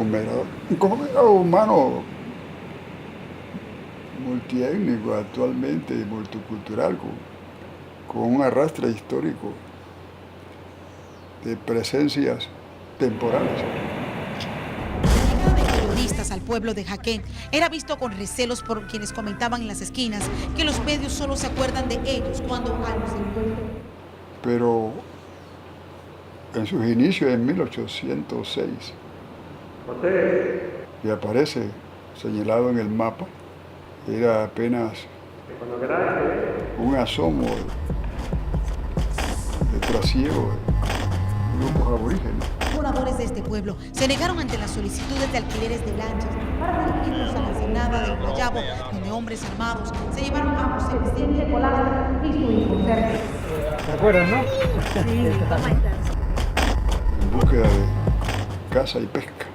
un conglomerado humano multiétnico actualmente y multicultural, con un arrastre histórico de presencias temporales. La llegada de periodistas al pueblo de Jaquén era visto con recelos por quienes comentaban en las esquinas que los medios solo se acuerdan de ellos cuando algo se encuentra. Pero en sus inicios, en 1806, que aparece señalado en el mapa, era apenas un asomo de trasiego de grupos aborígenes. Moradores de este pueblo se negaron ante las solicitudes de alquileres de lanchas para dirigirnos a la ensenada del Guayabo, donde hombres armados se llevaron a José Vicente Colastra y su hijo Sergio. ¿Te acuerdas, no? Sí, En búsqueda de caza y pesca.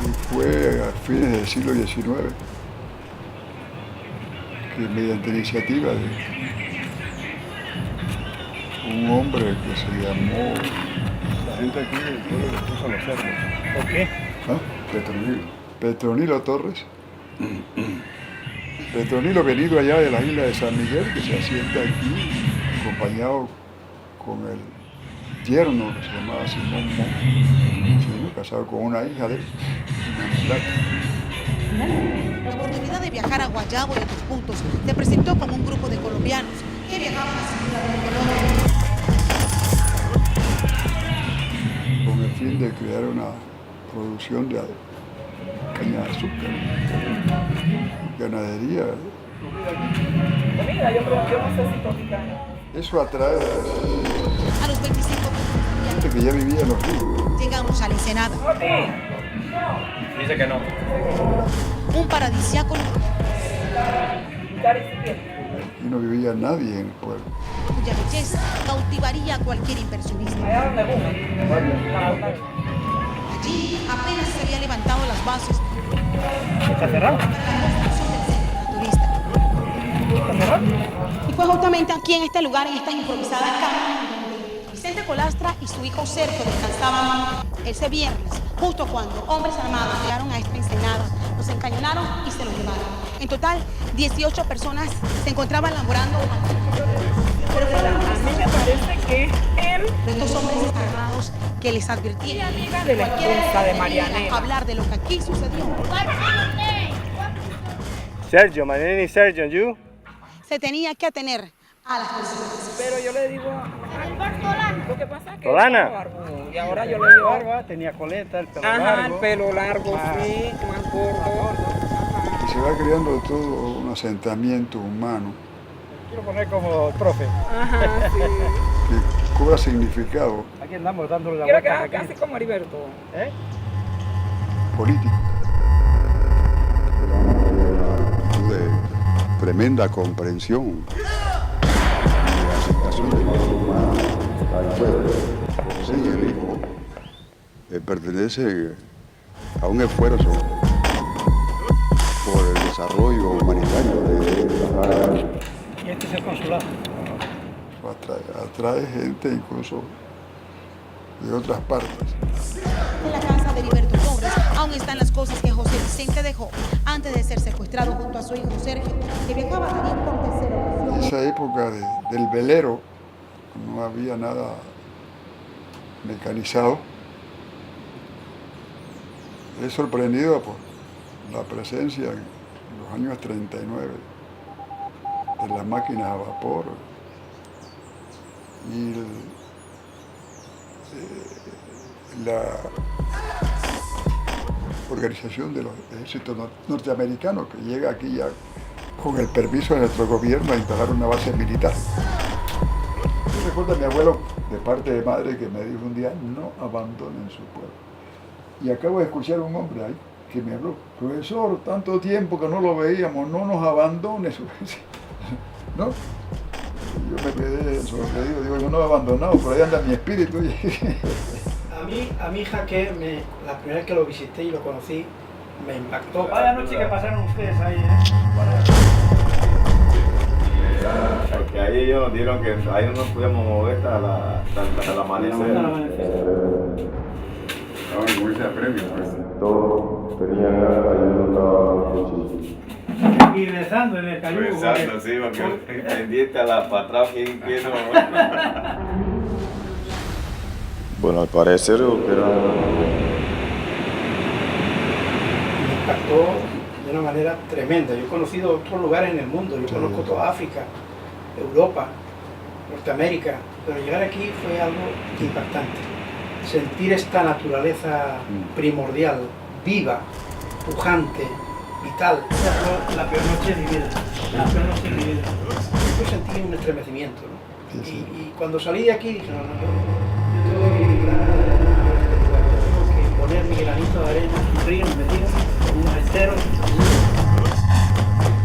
Y fue a fines del siglo XIX que, mediante iniciativa de un hombre que se llamó... La gente aquí del pueblo le puso los cerdos. ¿Por qué? Petronilo Torres. Petronilo, venido allá de la isla de San Miguel, que se asienta aquí, acompañado con el yerno que se llamaba Simón Mon, casado con una hija de él, La oportunidad de viajar a Guayabo y otros puntos se presentó con un grupo de colombianos que viajaban a Ciudad de Colombia. con el fin de crear una producción de caña de azúcar, ganadería. Comida, yo no sé si comida. Eso atrae A los 25 a gente que ya vivía en los ríos. llegamos a la Ensenada, Dice que no. un paradisíaco Aquí no vivía nadie en el pueblo. cuya belleza cautivaría a cualquier inversionista. Allá donde buscan. Allí apenas se había levantado las bases ¿Está cerrado? para la construcción del centro naturista. ¿Está cerrado? Y fue justamente aquí en este lugar, en esta improvisada cama, donde Vicente Colastra y su hijo Sergio descansaban ese viernes, justo cuando hombres armados llegaron a esta ensenada, los encañonaron y se los llevaron. En total, 18 personas se encontraban laborando aquí. Pero fue la A mí me parece que él de estos hombres armados que les advirtieron amiga de la cualquiera esposa de que Marianela. venga a hablar de lo que aquí sucedió. Sergio, my name is Sergio, and you? Se tenía que atener a las personas. pero yo le digo, lo que pasa es que Solana. era barbudo, y ahora yo lo llevo. Barba, tenía coleta, el pelo Ajá, largo. el pelo largo, sí, más corto. Y se va creando todo un asentamiento humano Quiero poner como profe. Ajá, sí. que cobra significado Aquí andamos dándole la Quiero vuelta. quedar aquí. casi como Heriberto. ¿Eh? político. De tremenda comprensión y aceptación del humano al pueblo. Sí, el hijo pertenece a un esfuerzo por el desarrollo humanitario de Y este es el consulado. atrae gente incluso de otras partes. En la casa de Heriberto Torres aún están las cosas que José Vicente dejó antes de ser secuestrado junto a su hijo Sergio, que viajaba también por tercera ocasión. En esa época del velero no había nada mecanizado. He sorprendido por la presencia en los años 39 de las máquinas a vapor y la organización de los ejércitos norteamericanos que llega aquí ya con el permiso de nuestro gobierno a instalar una base militar. Yo recuerdo a mi abuelo de parte de madre que me dijo un día, no abandonen su pueblo. Y acabo de escuchar a un hombre ahí que me habló, profesor, tanto tiempo que no lo veíamos, no nos abandones. ¿No? Y yo me quedé sorprendido, digo, yo no he abandonado, por ahí anda mi espíritu. A mi Jaquén, la primera vez que lo visité y lo conocí, me impactó. Vaya noche que pasaron ustedes ahí, Que ahí ellos nos dieron que ahí no nos podíamos mover hasta el amanecer. Estaban con ese apremio, pues. Todos tenían ahí no Y rezando en el cayugo. Rezando, sí, porque pendiente a la para atrás, ¿quién no? Bueno, al parecer era... Me impactó de una manera tremenda. Yo he conocido otros lugares en el mundo, yo conozco toda África, Europa, Norteamérica, pero llegar aquí fue algo impactante. Sentir esta naturaleza primordial, viva, pujante, vital. Esa fue la peor noche de mi vida, la peor noche de mi vida. Yo sentí un estremecimiento, ¿no? Sí, sí. Y cuando salí de aquí dije, no, yo tengo que vibrar, tengo que poner mi granito de arena, un río metido, con unos esteros.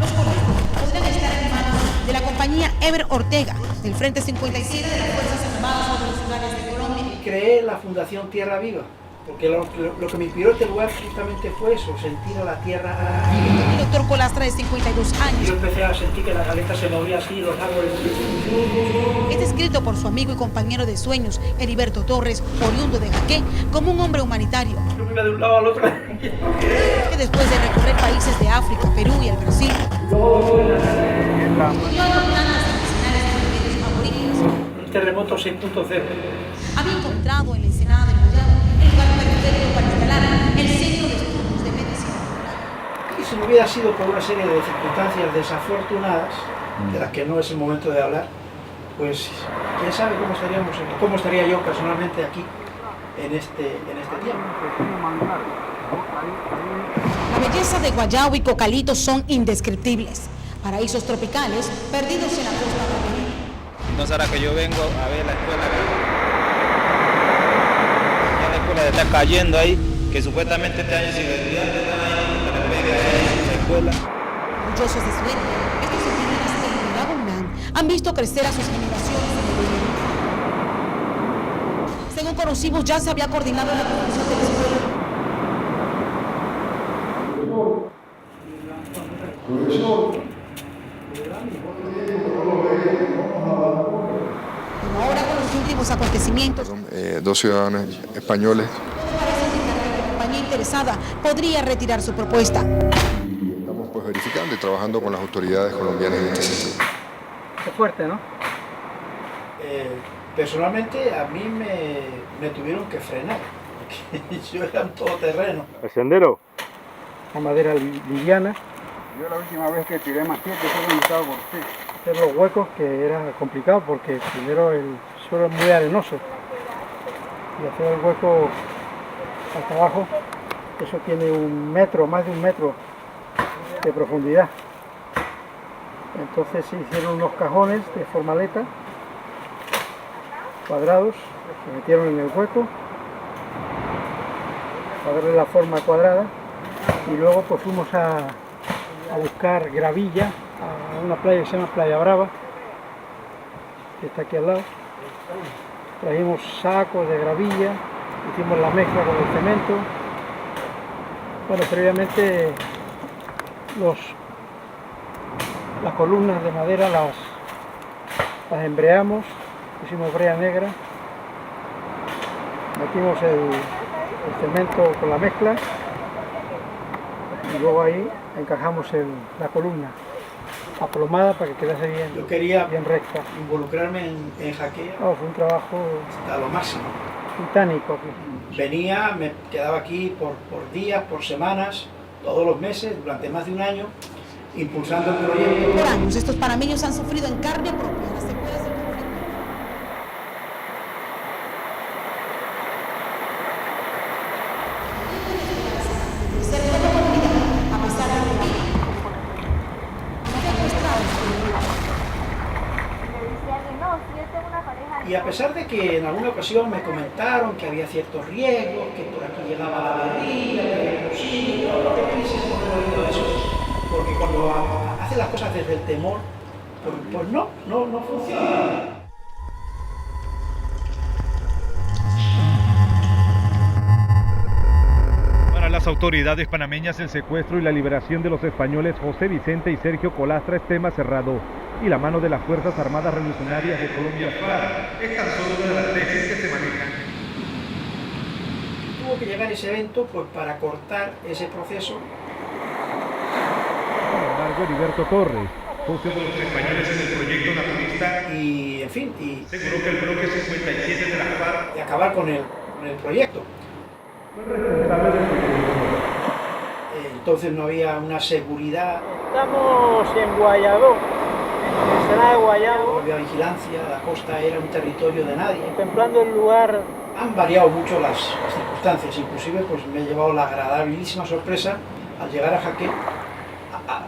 Los políticos podrían estar en manos de la compañía Ever Ortega, del Frente 57 de las Fuerzas Armadas Revolucionarias de Colombia. Creé la Fundación Tierra Viva, porque lo que me inspiró este lugar justamente fue eso, sentir a la tierra viva. El doctor Colastra, de 52 años, Yo empecé a sentir que la caleta se movía así, los árboles. es descrito por su amigo y compañero de sueños, Heriberto Torres, oriundo de Jaqué, como un hombre humanitario, Yo me iba de un lado al otro. que después de recorrer países de África, Perú y el Brasil, Un terremoto 6.0. había encontrado en la ensenada del Collado el lugar perfecto para instalar el Centro de Estudios de Medicina. Y si no hubiera sido por una serie de circunstancias desafortunadas, de las que no es el momento de hablar, pues quién sabe cómo estaría yo personalmente aquí en este tiempo. La belleza de Guayabo y Cocalito son indescriptibles. Paraísos tropicales perdidos en la costa caribeña. No será que yo vengo a ver la escuela. Ya la escuela está cayendo ahí, que supuestamente este año sin estudiantes están ahí para media de la escuela. Orgullosos de su ética, estos indígenas en Nueva UNAM han visto crecer a sus generaciones en el gobierno. Según conocimos, ya se había coordinado la construcción de la escuela. Como ahora con los últimos acontecimientos, Dos ciudadanos españoles. parece indicar que la compañía interesada podría retirar su propuesta. Estamos pues verificando y trabajando con las autoridades colombianas en este sentido. Qué fuerte, ¿no? Personalmente a mí me tuvieron que frenar, porque yo era un todoterreno. ¿El sendero? La madera liviana, Yo la última vez que tiré machete fue cuando estaba por usted. hacer los huecos que era complicado porque primero el suelo es muy arenoso y hacer el hueco hasta abajo, eso tiene 1 metro, más de 1 metro de profundidad. Entonces se hicieron unos cajones de formaleta cuadrados, se metieron en el hueco para darle la forma cuadrada y luego pues fuimos a buscar gravilla a una playa que se llama Playa Brava, que está aquí al lado. Trajimos sacos de gravilla, hicimos la mezcla con el cemento. Bueno, previamente las columnas de madera las embreamos, pusimos brea negra, metimos el cemento con la mezcla y luego ahí encajamos la columna aplomada para que quedase bien, yo quería bien recta. Involucrarme en Jaqué. Fue un trabajo a lo máximo, titánico aquí. Venía, me quedaba aquí por días, por semanas, todos los meses, durante más de 1 año, impulsando el proyecto. Por años, estos panameños han sufrido en carne propia las secuelas del conflicto. Ser como comunidad, a pesar de lo que no demostrado. Y a pesar de que en alguna ocasión me comentaron que había ciertos riesgos, que por aquí llegaba la guerrilla, que había fusiles, todo lo que me dicen por el oído de eso. Porque cuando hacen las cosas desde el temor, pues no funciona. Para las autoridades panameñas, el secuestro y la liberación de los españoles José Vicente y Sergio Colastra es tema cerrado. y la mano de las Fuerzas Armadas Revolucionarias de Colombia, FARC, es tan solo una de las tesis que se manejan. Tuvo que llegar ese evento pues, para cortar ese proceso. Sin embargo, Heriberto Torres, socio de los españoles en el proyecto naturista, Y, en fin, aseguró que el bloque 57 de la FARC y acabar con el proyecto. Entonces no había una seguridad, Estamos en Guayabó, en el Senado de no Guayabo, había vigilancia, la costa era un territorio de nadie. contemplando el lugar. Han variado mucho las circunstancias, inclusive pues me he llevado la agradabilísima sorpresa al llegar a Jaque,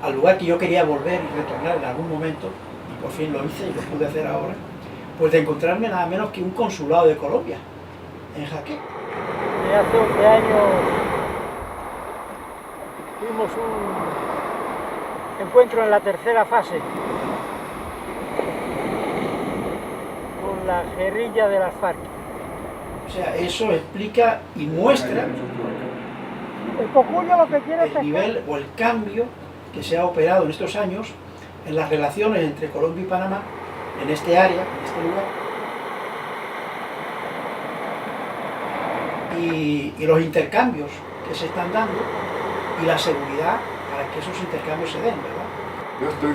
al lugar que yo quería volver y retornar en algún momento, y por fin lo hice y lo pude hacer ahora, pues de encontrarme nada menos que un consulado de Colombia en Jaque. De hace 11 años tuvimos un encuentro en la tercera fase con la guerrilla de las FARC. O sea, eso explica y muestra El cocuyo lo que quiere es el nivel o el cambio que se ha operado en estos años en las relaciones entre Colombia y Panamá, en este área, en este lugar, y los intercambios que se están dando y la seguridad para que esos intercambios se den, ¿verdad? Yo estoy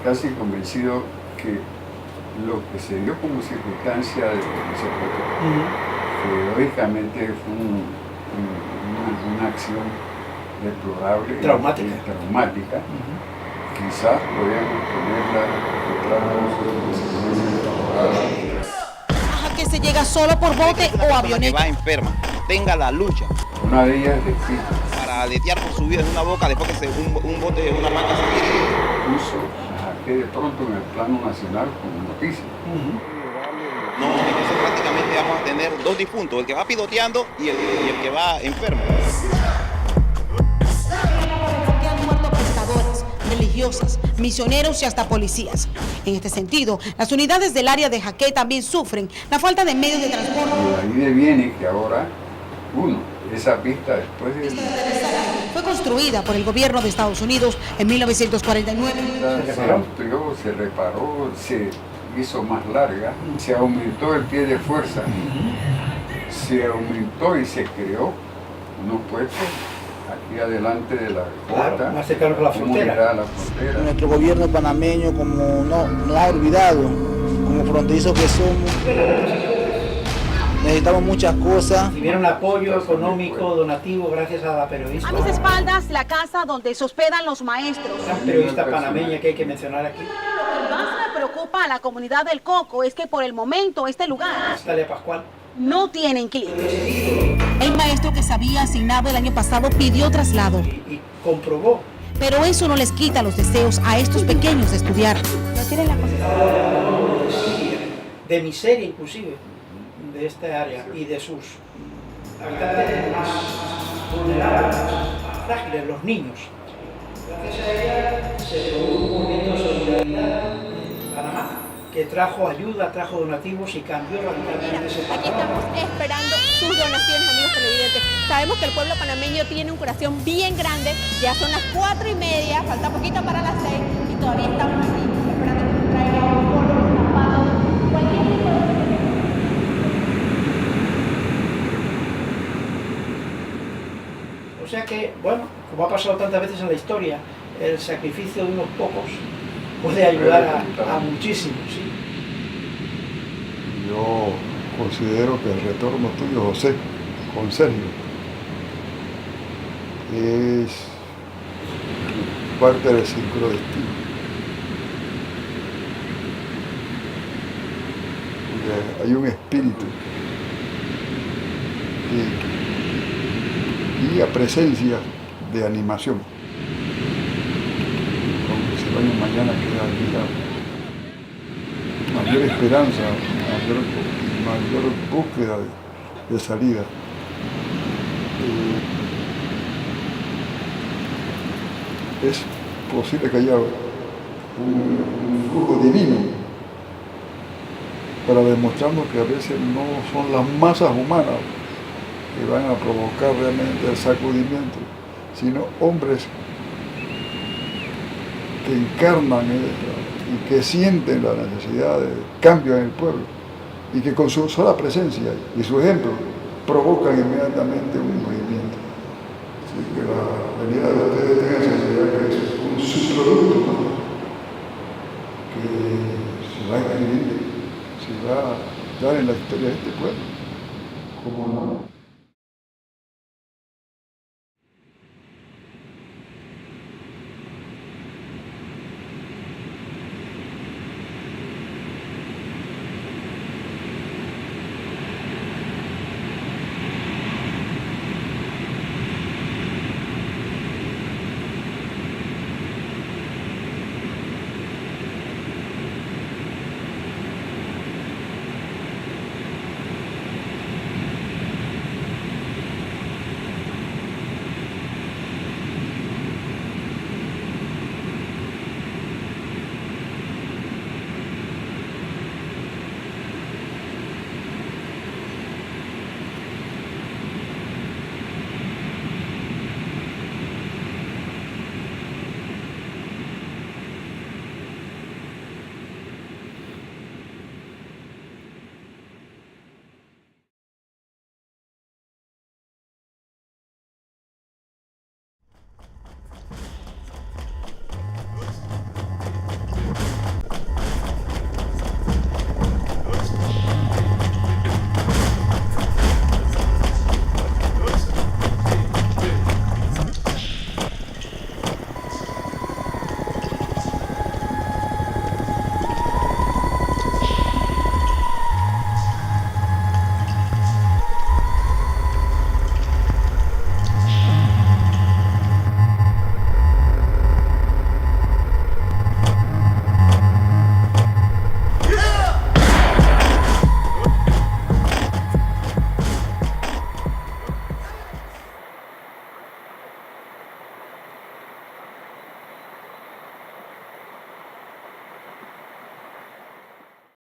casi convencido que lo que se dio como circunstancia de ese proyecto, que lógicamente fue una acción deplorable, Traumática. traumática. Quizás podríamos ponerla Ajá, que se llega solo por bote o Que avioneta. va enferma, tenga la lucha Una de ellas de Quito, para aletear por su vida en una boca después que un bote de una manga se tire. puso a Jaque de pronto en el plano nacional como noticia. No, entonces prácticamente vamos a tener dos difuntos, el que va piloteando y el que va enfermo. Que han muerto pescadores, religiosas, misioneros y hasta policías. En este sentido, las unidades del área de Jaque también sufren la falta de medios de transporte. Y de ahí viene que ahora, esa pista después de Fue construida por el gobierno de Estados Unidos en 1949. se amplió, se reparó, se hizo más larga, se aumentó el pie de fuerza, se aumentó y se creó unos puestos aquí adelante de la costa, Claro, más cercano a la frontera. unidad a la frontera. Nuestro gobierno panameño, como no ha olvidado, como fronterizos que somos, necesitamos muchas cosas. Recibieron apoyo económico, donativo, gracias a la periodista. A mis espaldas, la casa donde se hospedan los maestros. Gran periodista panameña que hay que mencionar aquí. Lo que más me preocupa a la comunidad del Coco es que por el momento este lugar Estalia Pascual. no tiene inquilinos. El maestro que se había asignado el año pasado pidió traslado, Y comprobó pero eso no les quita los deseos a estos pequeños de estudiar. No tienen la de miseria inclusive de esta área y de sus habitantes más vulnerables, más frágiles, los niños. Gracias a ella se produjo un movimiento de solidaridad en Panamá que trajo ayuda, trajo donativos y cambió radicalmente ese Aquí panorama. estamos esperando sus donaciones, amigos televidentes. Sabemos que el pueblo panameño tiene un corazón bien grande. Ya son las 4:30, falta poquito para las 6 y todavía estamos aquí esperando que nos traigan un polvo, zapatos, cualquier tipo de... O sea que, bueno, como ha pasado tantas veces en la historia, el sacrificio de unos pocos puede ayudar a muchísimos, ¿sí? Yo considero que el retorno tuyo, José, con Sergio, es parte del sincrodestino. Porque hay un espíritu y a presencia de animación. Aunque se vayan mañana, queda mayor esperanza, mayor búsqueda de salida. Es posible que haya un flujo divino para demostrarnos que a veces no son las masas humanas que van a provocar realmente el sacudimiento, sino hombres que encarnan y que sienten la necesidad de cambio en el pueblo y que con su sola presencia y su ejemplo provocan inmediatamente un movimiento. Así que la venida de ustedes tengan seguridad que es un subproducto, ¿no?, que se va a escribir, se va a dar en la historia de este pueblo. ¿Cómo no?